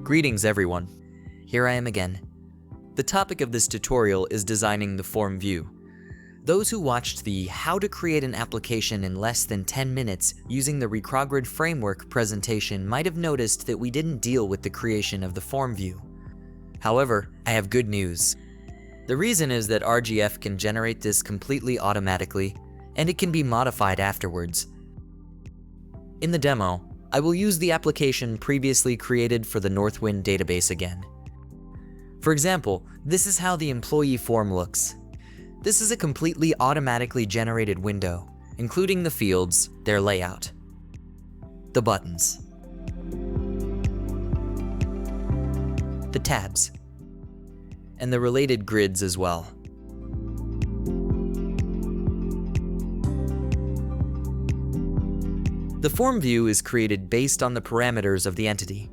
Greetings everyone, here I am again. The topic of this tutorial is designing the form view. Those who watched the How to Create an Application in Less Than 10 Minutes using the Recogrid Framework presentation might have noticed that we didn't deal with the creation of the form view. However, I have good news. The reason is that RGF can generate this completely automatically, and it can be modified afterwards. In the demo, I will use the application previously created for the Northwind database again. For example, this is how the employee form looks. This is a completely automatically generated window, including the fields, their layout, the buttons, the tabs, and the related grids as well. The form view is created based on the parameters of the entity.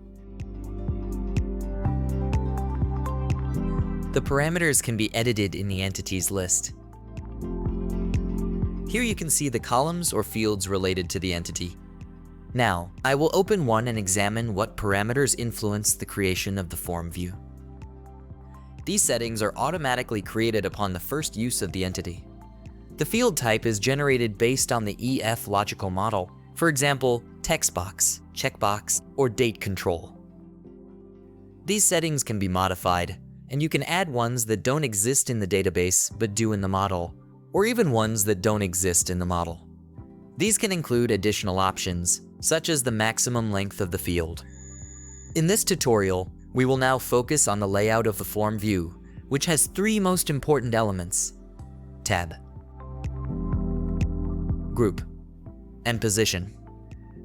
The parameters can be edited in the entities list. Here you can see the columns or fields related to the entity. Now, I will open one and examine what parameters influence the creation of the form view. These settings are automatically created upon the first use of the entity. The field type is generated based on the EF logical model. For example, text box, checkbox, or date control. These settings can be modified, and you can add ones that don't exist in the database but do in the model, or even ones that don't exist in the model. These can include additional options, such as the maximum length of the field. In this tutorial, we will now focus on the layout of the form view, which has three most important elements: tab, group, and position.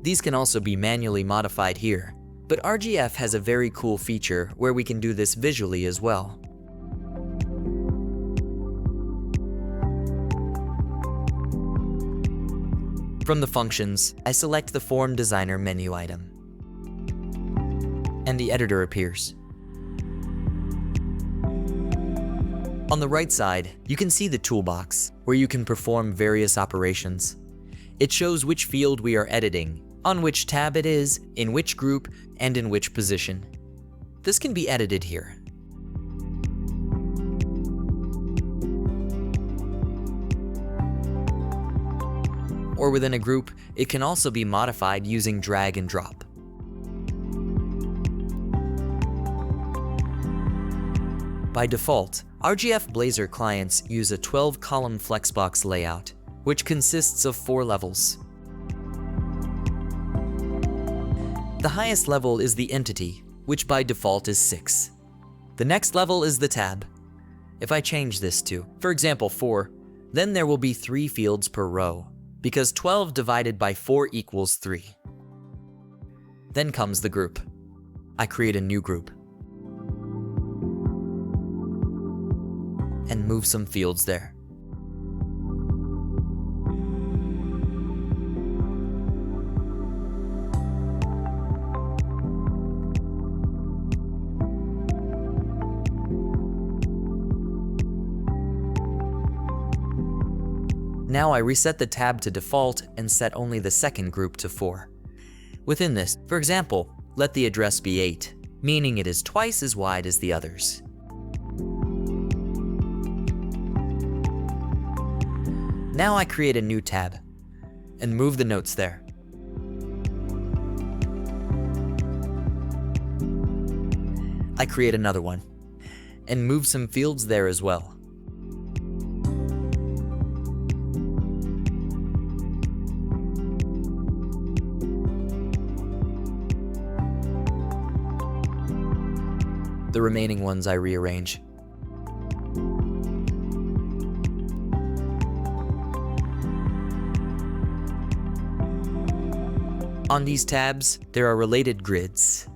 These can also be manually modified here, but RGF has a very cool feature where we can do this visually as well. From the functions, I select the Form Designer menu item, and the editor appears. On the right side, you can see the toolbox, where you can perform various operations. It shows which field we are editing, on which tab it is, in which group, and in which position. This can be edited here. Or within a group, it can also be modified using drag and drop. By default, RGF Blazor clients use a 12-column Flexbox layout, which consists of 4 levels. The highest level is the entity, which by default is 6. The next level is the tab. If I change this to, for example, 4, then there will be 3 fields per row, because 12 divided by 4 equals 3. Then comes the group. I create a new group and move some fields there. Now I reset the tab to default and set only the second group to 4. Within this, for example, let the address be 8, meaning it is twice as wide as the others. Now I create a new tab and move the notes there. I create another one and move some fields there as well. The remaining ones I rearrange. On these tabs, there are related grids.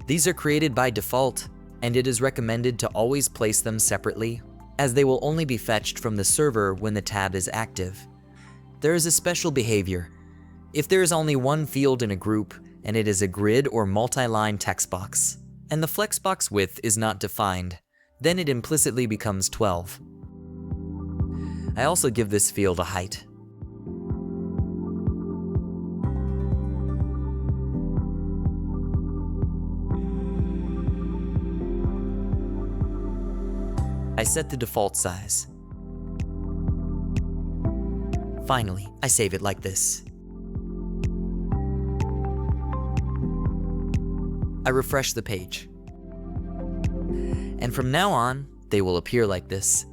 These are created by default, and it is recommended to always place them separately, as they will only be fetched from the server when the tab is active. There is a special behavior. If there is only one field in a group, and it is a grid or multi-line text box, and the flexbox width is not defined, then it implicitly becomes 12. I also give this field a height. I set the default size. Finally, I save it like this. I refresh the page. And from now on, they will appear like this.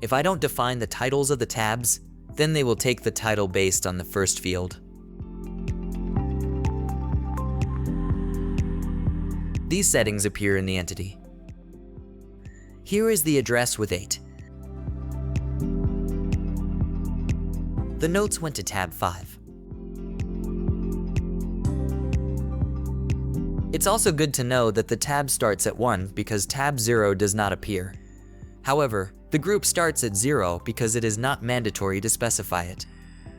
If I don't define the titles of the tabs, then they will take the title based on the first field. These settings appear in the entity. Here is the address with 8. The notes went to tab 5. It's also good to know that the tab starts at 1 because tab 0 does not appear. However, the group starts at 0 because it is not mandatory to specify it.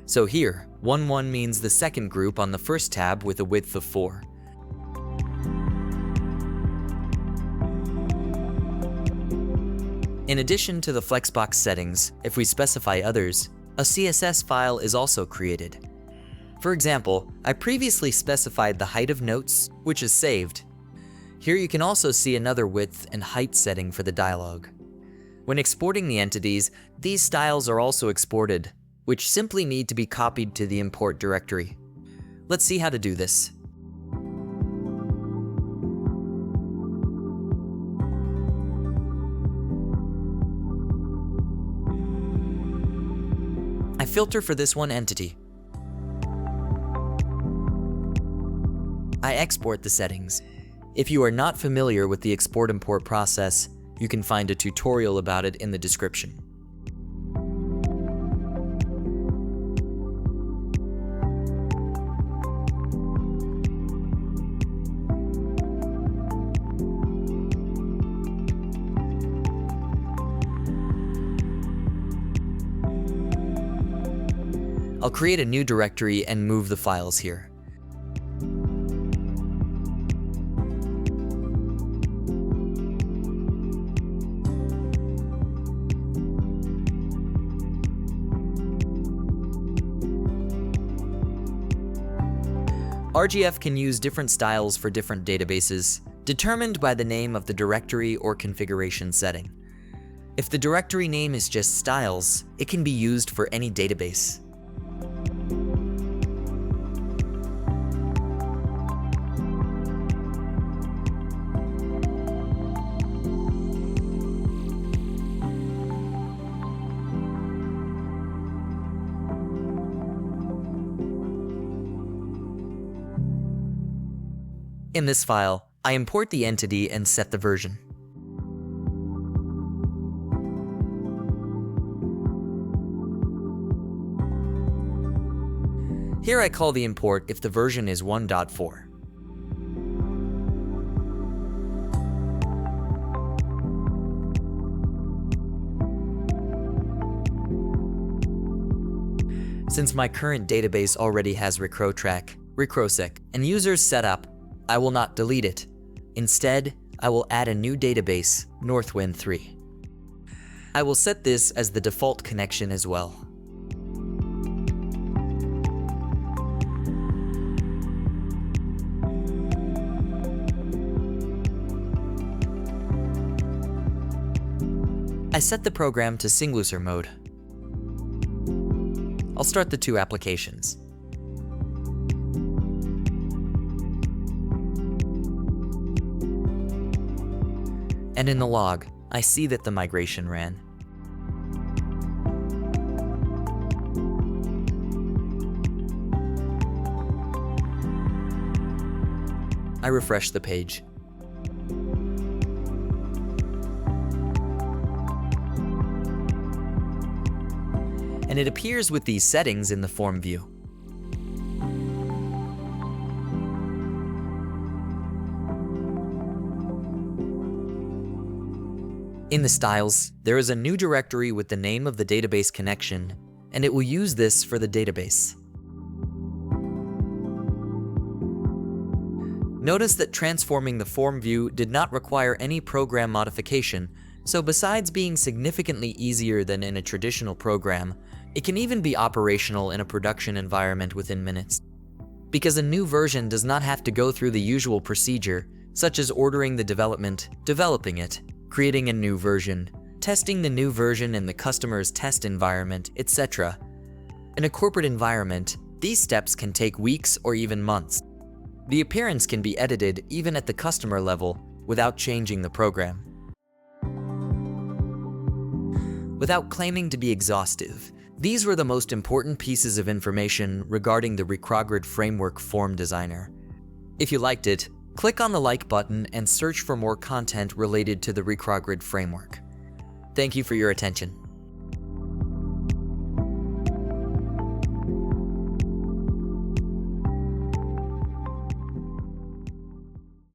So here, 1-1 means the second group on the first tab with a width of 4. In addition to the Flexbox settings, if we specify others, a CSS file is also created. For example, I previously specified the height of notes, which is saved. Here you can also see another width and height setting for the dialog. When exporting the entities, these styles are also exported, which simply need to be copied to the import directory. Let's see how to do this. I filter for this one entity. I export the settings. If you are not familiar with the export-import process, you can find a tutorial about it in the description. I'll create a new directory and move the files here. RGF can use different styles for different databases, determined by the name of the directory or configuration setting. If the directory name is just styles, it can be used for any database. In this file, I import the entity and set the version. Here I call the import if the version is 1.4. Since my current database already has RecroTrack, RecroSec, and users set up, I will not delete it. Instead, I will add a new database, Northwind 3. I will set this as the default connection as well. I set the program to Singluser mode. I'll start the two applications. And in the log, I see that the migration ran. I refresh the page. And it appears with these settings in the form view. In the styles, there is a new directory with the name of the database connection, and it will use this for the database. Notice that transforming the form view did not require any program modification, so besides being significantly easier than in a traditional program, it can even be operational in a production environment within minutes. Because a new version does not have to go through the usual procedure, such as ordering the development, developing it, creating a new version, testing the new version in the customer's test environment, etc. In a corporate environment, these steps can take weeks or even months. The appearance can be edited even at the customer level without changing the program. Without claiming to be exhaustive, these were the most important pieces of information regarding the Recrogrid Framework Form Designer. If you liked it, click on the like button and search for more content related to the Recrogrid framework. Thank you for your attention.